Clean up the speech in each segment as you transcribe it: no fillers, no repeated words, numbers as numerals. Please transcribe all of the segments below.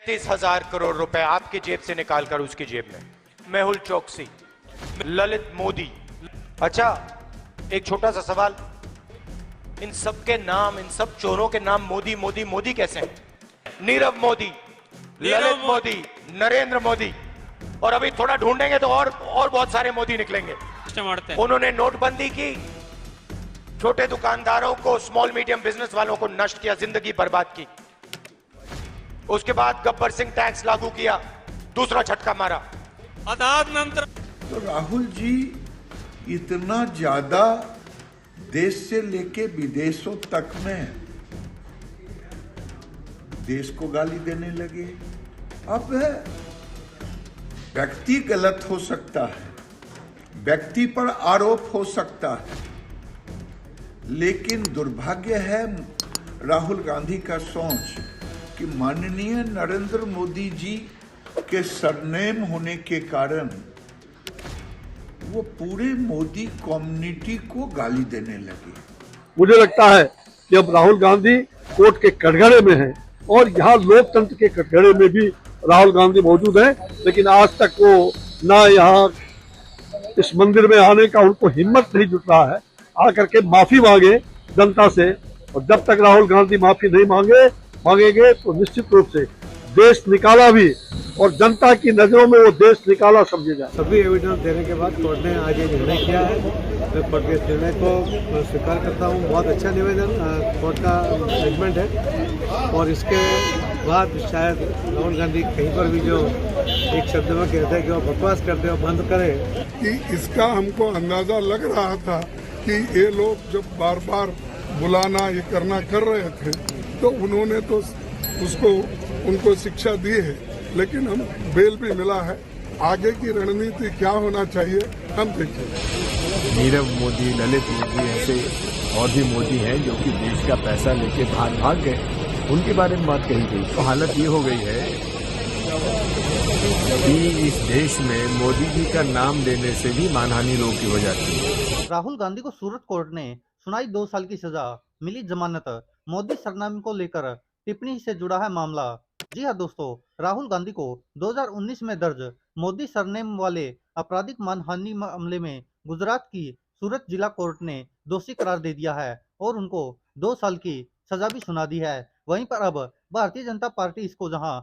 30,000 करोड़ रुपए आपकी जेब से निकालकर उसकी जेब में। मेहुल चोकसी, ललित मोदी। अच्छा, एक छोटा सा सवाल, इन सब के नाम, इन सब चोरों के नाम मोदी मोदी मोदी कैसे हैं? नीरव मोदी, ललित मोदी, नरेंद्र मोदी, और अभी थोड़ा ढूंढेंगे तो और बहुत सारे मोदी निकलेंगे। उन्होंने नोटबंदी की, छोटे दुकानदारों को, स्मॉल मीडियम बिजनेस वालों को नष्ट किया, जिंदगी बर्बाद की। उसके बाद गब्बर सिंह टैक्स लागू किया, दूसरा झटका मारा। तो राहुल जी इतना ज्यादा देश से लेके विदेशों तक में देश को गाली देने लगे। अब व्यक्ति गलत हो सकता है, व्यक्ति पर आरोप हो सकता है, लेकिन दुर्भाग्य है राहुल गांधी का सोच कि माननीय नरेंद्र मोदी जी के सरनेम होने के कारण वो पूरे मोदी कम्युनिटी को गाली देने लगे। मुझे लगता है कि अब राहुल गांधी कोर्ट के कटघरे में हैं और यहाँ लोकतंत्र के कटघरे में भी राहुल गांधी मौजूद हैं, लेकिन आज तक वो ना यहाँ इस मंदिर में आने का उनको हिम्मत नहीं जुट रहा है आकर के माफी मांगे जनता से। और जब तक राहुल गांधी माफी नहीं मांगेंगे तो निश्चित रूप से देश निकाला भी, और जनता की नजरों में वो देश निकाला समझे जाए। सभी एविडेंस देने के बाद कोर्ट ने आज ये निर्णय किया है। मैं कोर्ट के निर्णय को स्वीकार करता हूँ। बहुत अच्छा निवेदन कोर्ट का जजमेंट है, और इसके बाद शायद राहुल गांधी कहीं पर भी जो एक शब्द में कहते हैं कि वो बकवास करते हो बंद करे। कि इसका हमको अंदाजा लग रहा था कि ये लोग जब बार बार बुलाना ये करना कर रहे थे तो उन्होंने तो उनको शिक्षा दी है, लेकिन हम बेल भी मिला है। आगे की रणनीति क्या होना चाहिए हम देखेंगे। नीरव मोदी, ललित मोदी, ऐसे और भी मोदी हैं जो कि देश का पैसा लेके भाग गए, उनके बारे में बात कही गई। तो हालत ये हो गई है कि इस देश में मोदी जी का नाम लेने से भी मानहानि लोगों की हो जाती है। राहुल गांधी को सूरत कोर्ट ने सुनाई 2 साल की सजा, मिली जमानत। मोदी सरनामे को लेकर टिप्पणी से जुड़ा है मामला। जी हाँ दोस्तों, राहुल गांधी को 2019 में दर्ज मोदी सरनेम वाले आपराधिक मानहानि मामले में गुजरात की सूरत जिला कोर्ट ने दोषी करार दे दिया है और उनको 2 साल की सजा भी सुना दी है। वहीं पर अब भारतीय जनता पार्टी इसको जहां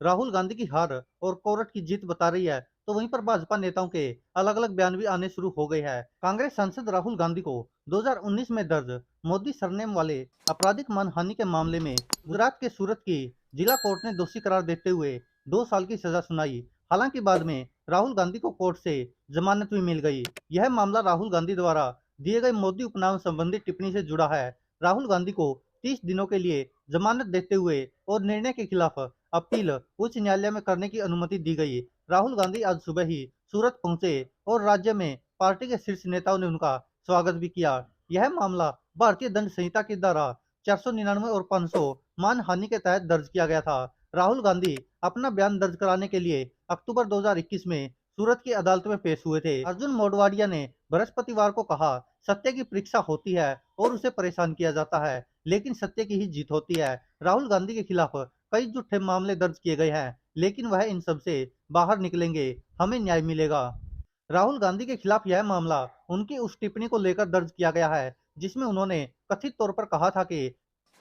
राहुल गांधी की हार और कोर्ट की जीत बता रही है, तो वहीं पर भाजपा नेताओं के अलग अलग बयान भी आने शुरू हो गए हैं। कांग्रेस सांसद राहुल गांधी को 2019 में दर्ज मोदी सरनेम वाले आपराधिक मानहानि के मामले में गुजरात के सूरत की जिला कोर्ट ने दोषी करार देते हुए 2 साल की सजा सुनाई। हालांकि बाद में राहुल गांधी को कोर्ट से जमानत भी मिल गई। यह मामला राहुल गांधी द्वारा दिए गए मोदी उपनाम संबंधी टिप्पणी से जुड़ा है। राहुल गांधी को 30 दिनों के लिए जमानत देते हुए और निर्णय के खिलाफ अपील उच्च न्यायालय में करने की अनुमति दी गई। राहुल गांधी आज सुबह ही सूरत पहुंचे और राज्य में पार्टी के शीर्ष नेताओं ने उनका स्वागत भी किया। यह मामला भारतीय दंड संहिता की धारा 499 और 500 मानहानि के तहत दर्ज किया गया था। राहुल गांधी अपना बयान दर्ज कराने के लिए अक्टूबर 2021 में सूरत की अदालत में पेश हुए थे। अर्जुन मोढवाडिया ने बृहस्पतिवार को कहा, सत्य की परीक्षा होती है और उसे परेशान किया जाता है, लेकिन सत्य की ही जीत होती है। राहुल गांधी के खिलाफ कई झूठे मामले दर्ज किए गए हैं, लेकिन वह इन सब से बाहर निकलेंगे, हमें न्याय मिलेगा। राहुल गांधी के खिलाफ यह मामला उनकी उस टिप्पणी को लेकर दर्ज किया गया है जिसमें उन्होंने कथित तौर पर कहा था कि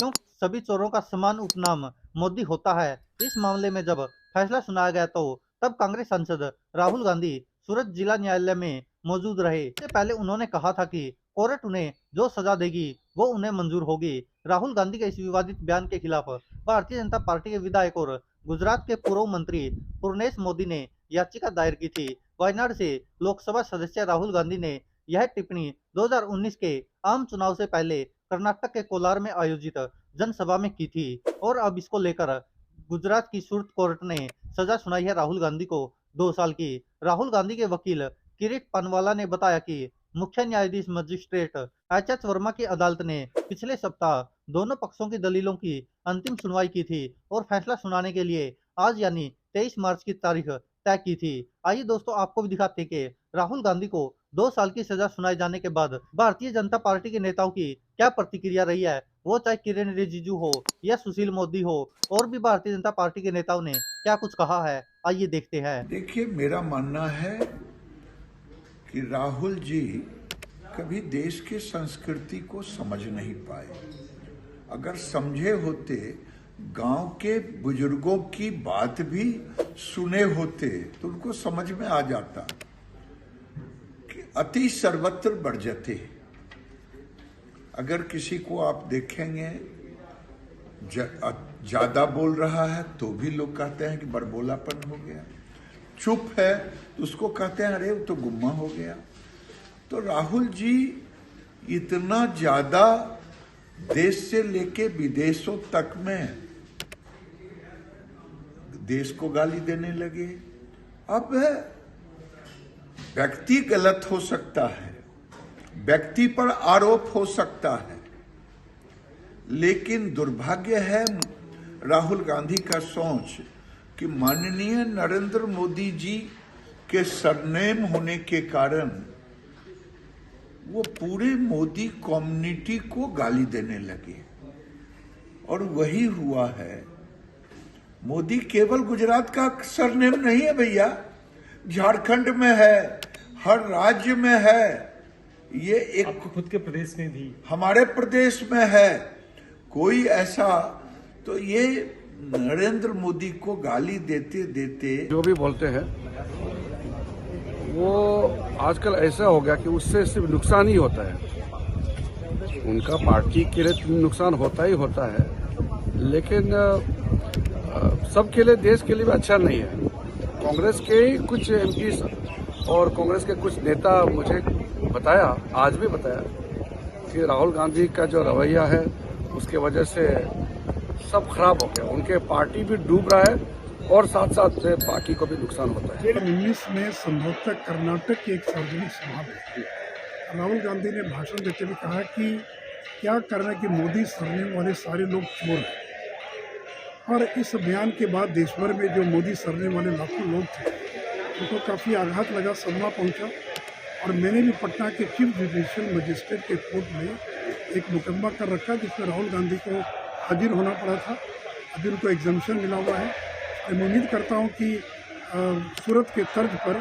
क्यों सभी चोरों का समान उपनाम मोदी होता है। इस मामले में जब फैसला सुनाया गया तो तब कांग्रेस सांसद राहुल गांधी सूरत जिला न्यायालय में मौजूद रहे। इससे पहले उन्होंने कहा था कि कोर्ट उन्हें जो सजा देगी वो उन्हें मंजूर होगी। राहुल गांधी के इस विवादित बयान के खिलाफ भारतीय जनता पार्टी के विधायक और गुजरात के पूर्व मंत्री पूर्णेश मोदी ने याचिका दायर की थी। वायनाड से लोकसभा सदस्य राहुल गांधी ने यह टिप्पणी 2019 के आम चुनाव से पहले कर्नाटक के कोलार में आयोजित जनसभा में की थी और अब इसको लेकर गुजरात की सूरत कोर्ट ने सजा सुनाई है राहुल गांधी को 2 साल की। राहुल गांधी के वकील किरीट पनवाला ने बताया कि मुख्य न्यायाधीश मजिस्ट्रेट एच वर्मा की अदालत ने पिछले सप्ताह दोनों पक्षों की दलीलों की अंतिम सुनवाई की थी और फैसला सुनाने के लिए आज यानी 23 मार्च की तारीख तय की थी। आइए दोस्तों आपको भी दिखाते कि राहुल गांधी को 2 साल की सजा सुनाए जाने के बाद भारतीय जनता पार्टी के नेताओं की क्या प्रतिक्रिया रही है वो चाहे किरण रिजिजू हो या सुशील मोदी हो, और भी भारतीय जनता पार्टी के नेताओं ने क्या कुछ कहा है, आइए देखते हैं। देखिए, मेरा मानना है कि राहुल जी कभी देश की संस्कृति को समझ नहीं पाए। अगर समझे होते, गांव के बुजुर्गों की बात भी सुने होते, तो उनको समझ में आ जाता कि अति सर्वत्र बरजते। अगर किसी को आप देखेंगे ज्यादा बोल रहा है तो भी लोग कहते हैं कि बड़बोलापन हो गया, चुप है तो उसको कहते हैं अरे वो तो गुम्मा हो गया। तो राहुल जी इतना ज्यादा देश से लेके विदेशों तक में देश को गाली देने लगे। अब व्यक्ति गलत हो सकता है, व्यक्ति पर आरोप हो सकता है, लेकिन दुर्भाग्य है राहुल गांधी का सोच कि माननीय नरेंद्र मोदी जी के सरनेम होने के कारण वो पूरे मोदी कम्युनिटी को गाली देने लगे। और वही हुआ है। मोदी केवल गुजरात का सरनेम नहीं है भैया, झारखंड में है, हर राज्य में है, ये एक खुद के प्रदेश में भी, हमारे प्रदेश में है। कोई ऐसा, तो ये नरेंद्र मोदी को गाली देते देते जो भी बोलते हैं वो आजकल ऐसा हो गया कि उससे सिर्फ नुकसान ही होता है। उनका पार्टी के लिए नुकसान होता ही होता है, लेकिन सबके लिए, देश के लिए भी अच्छा नहीं है। कांग्रेस के ही कुछ एमपी और कांग्रेस के कुछ नेता मुझे बताया, आज भी बताया, कि राहुल गांधी का जो रवैया है उसके वजह से सब खराब हो गया। उनके पार्टी भी डूब रहा है और साथ साथ बाकी को भी नुकसान होता है। 2019 में संभवतः कर्नाटक की एक सार्वजनिक सभा में राहुल गांधी ने भाषण देते हुए कहा कि क्या करना कि मोदी सरनेम वाले सारे लोग चोर हैं। और इस अभियान के बाद देश भर में जो मोदी सरनेम वाले लाखों लोग थे उनको काफ़ी आघात लगा, सदमा पहुंचा। और मैंने भी पटना के चीफ जुडिशियल मजिस्ट्रेट के कोर्ट में एक मुकदमा कर रखा जिसमें राहुल गांधी को हाजिर होना पड़ा था। अभी उनको एग्जामिशन मिला हुआ है। मैं उम्मीद करता हूं कि सूरत के तर्ज पर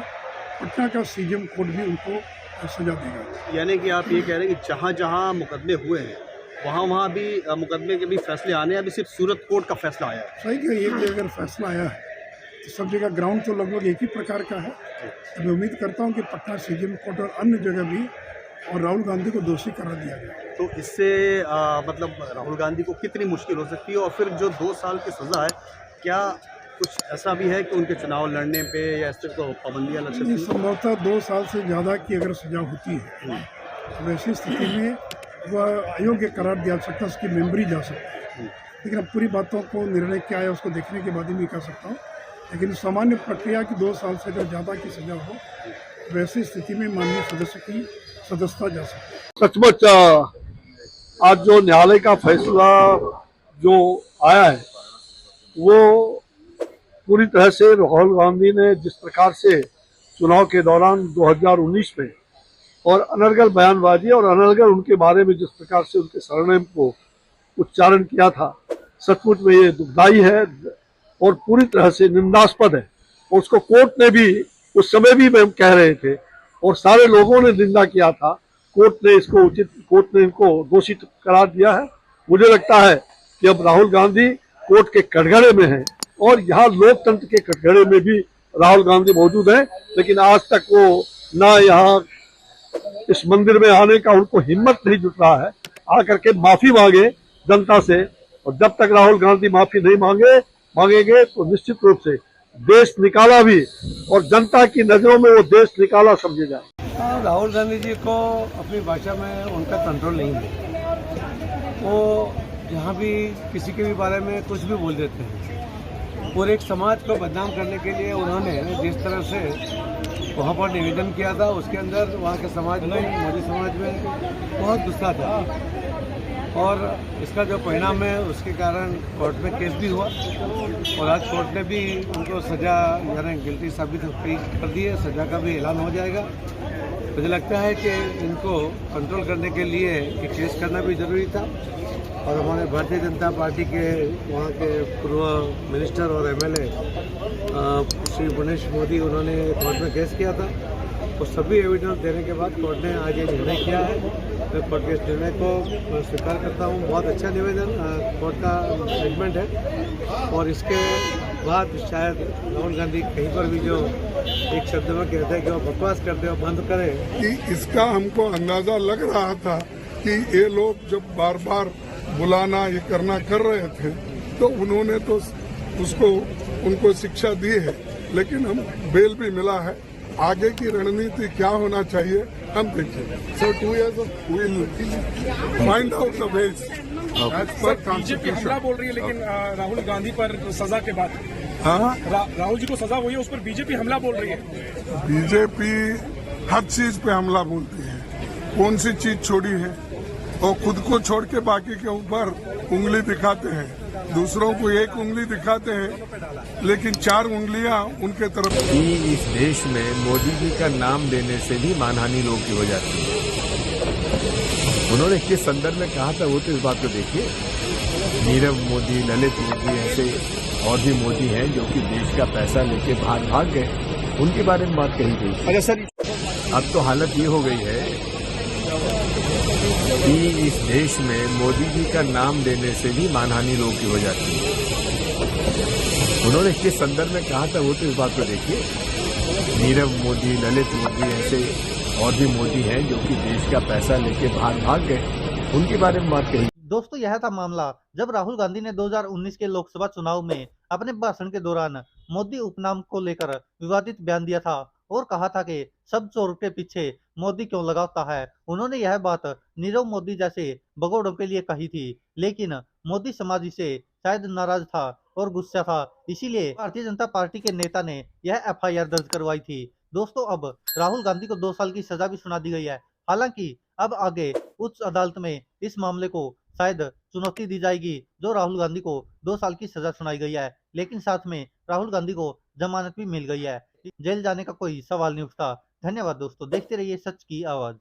पटना का सीजेएम कोर्ट भी उनको सजा देगा। यानी कि आप ये कह रहे हैं कि जहाँ जहाँ मुकदमे हुए हैं वहाँ भी मुकदमे के भी फैसले आने हैं, अभी सिर्फ सूरत कोर्ट का फैसला आया है। सही कि एक अगर फैसला आया है तो सब जगह ग्राउंड तो लगभग एक ही प्रकार का है। तो मैं उम्मीद करता हूँ कि पटना सीजेएम कोर्ट और अन्य जगह भी और राहुल गांधी को दोषी करार दिया गया। तो इससे मतलब राहुल गांधी को कितनी मुश्किल हो सकती है? और फिर जो 2 साल की सज़ा है, क्या कुछ ऐसा भी है कि उनके चुनाव लड़ने पे या इस तरह को पाबंदियाँ लग सकती हैं? संभवतः 2 साल से ज़्यादा की अगर सजा होती है तो वैसी स्थिति में वह अयोग्य करार दिया सकता है, उसकी मेमोरी जा सकती है। लेकिन अब पूरी बातों को निर्णय क्या है उसको देखने के बाद ही मैं कह सकता हूँ। लेकिन सामान्य प्रक्रिया की 2 साल से अगर ज़्यादा की सजा हो वैसी स्थिति में माननीय सदस्य की सदस्यता जा सकती है। सचमुच आज जो न्यायालय का फैसला जो आया है वो पूरी तरह से राहुल गांधी ने जिस प्रकार से चुनाव के दौरान 2019 में और अनर्गल बयानबाजी और अनर्गल उनके बारे में जिस प्रकार से उनके सरनेम को उच्चारण किया था, सचमुच में ये दुखदाई है और पूरी तरह से निंदास्पद है। और उसको कोर्ट ने भी उस समय भी हम कह रहे थे और सारे लोगों ने निंदा किया था। कोर्ट ने इनको दोषी करार दिया है। मुझे लगता है कि अब राहुल गांधी कोर्ट के कटघरे में है और यहाँ लोकतंत्र के कटघरे में भी राहुल गांधी मौजूद हैं, लेकिन आज तक वो ना यहाँ इस मंदिर में आने का उनको हिम्मत नहीं जुट रहा है आकर के माफी मांगे जनता से। और जब तक राहुल गांधी माफी नहीं मांगेंगे तो निश्चित रूप से देश निकाला भी और जनता की नजरों में वो देश निकाला समझे जाए। राहुल गांधी जी को अपनी भाषा में उनका कंट्रोल नहीं है। वो यहाँ भी किसी के भी बारे में कुछ भी बोल देते हैं और एक समाज को बदनाम करने के लिए उन्होंने जिस तरह से वहाँ पर निवेदन किया था उसके अंदर वहाँ के समाज में, मोदी समाज में बहुत गुस्सा था। और इसका जो परिणाम है उसके कारण कोर्ट में केस भी हुआ और आज कोर्ट ने भी उनको सज़ा यानी गिल्टी साबित कर दी है। सज़ा का भी ऐलान हो जाएगा मुझे लगता है कि इनको कंट्रोल करने के लिए एक केस करना भी ज़रूरी था और हमारे भारतीय जनता पार्टी के वहाँ के पूर्व मिनिस्टर और एमएलए श्री गणेश मोदी उन्होंने कोर्ट में केस किया था और सभी एविडेंस देने के बाद कोर्ट ने आज ये निर्णय किया है। मैं कोर्ट के इस निर्णय को स्वीकार करता हूँ। बहुत अच्छा निवेदन कोर्ट का जजमेंट है और इसके बाद शायद राहुल गांधी कहीं पर भी जो एक शब्द में कहते हैं कि वो बकवास करते हो बंद करें। कि इसका हमको अंदाजा लग रहा था कि ये लोग जब बार बार बुलाना ये करना कर रहे थे तो उन्होंने तो उनको शिक्षा दी है, लेकिन हम बेल भी मिला है। आगे की रणनीति क्या होना चाहिए हम देखेंगे। So 2 years we'll find out the ways as per BJP हमला बोल रही है, लेकिन राहुल गांधी पर सजा के बाद हाँ, राहुल जी को सजा हुई है, उस पर बीजेपी हमला बोल रही है। बीजेपी हर चीज पे हमला बोलती है। कौन सी चीज छोड़ी है? और खुद को छोड़ के बाकी के ऊपर उंगली दिखाते हैं, दूसरों को एक उंगली दिखाते हैं, लेकिन 4 उंगलियां उनके तरफ। इस देश में मोदी जी का नाम देने से भी मानहानि लोगों की हो जाती है। उन्होंने किस संदर्भ में कहा था वो तो इस बात को देखिए। नीरव मोदी, ललित मोदी, ऐसे और भी मोदी हैं जो कि देश का पैसा लेके भाग गए, उनके बारे में बात कही गई। अगर सर अब तो हालत ये हो गई है कि इस देश में मोदी जी का नाम देने से भी मानहानि लोगों की हो जाती है। उन्होंने किस संदर्भ में कहा था वो तो इस बात को देखिए। नीरव मोदी, ललित मोदी, ऐसे और भी मोदी हैं जो कि देश का पैसा लेके भाग गए, उनके बारे में बात कही। दोस्तों, यह था मामला जब राहुल गांधी ने 2019 के लोकसभा चुनाव में अपने भाषण के दौरान मोदी उपनाम को लेकर विवादित बयान दिया था और कहा था कि सब चोर के पीछे मोदी क्यों लगाता है। उन्होंने यह बात नीरव मोदी जैसे भगोड़ों के लिए कही थी, लेकिन मोदी समाज से शायद नाराज था और गुस्सा था, इसीलिए भारतीय जनता पार्टी के नेता ने यह एफआईआर दर्ज करवाई थी। दोस्तों, अब राहुल गांधी को 2 साल की सजा भी सुना दी गई है। हालांकि अब आगे उच्च अदालत में इस मामले को शायद चुनौती दी जाएगी, जो राहुल गांधी को 2 साल की सजा सुनाई गई है, लेकिन साथ में राहुल गांधी को जमानत भी मिल गई है। जेल जाने का कोई सवाल नहीं उठता। धन्यवाद दोस्तों, देखते रहिए सच की आवाज।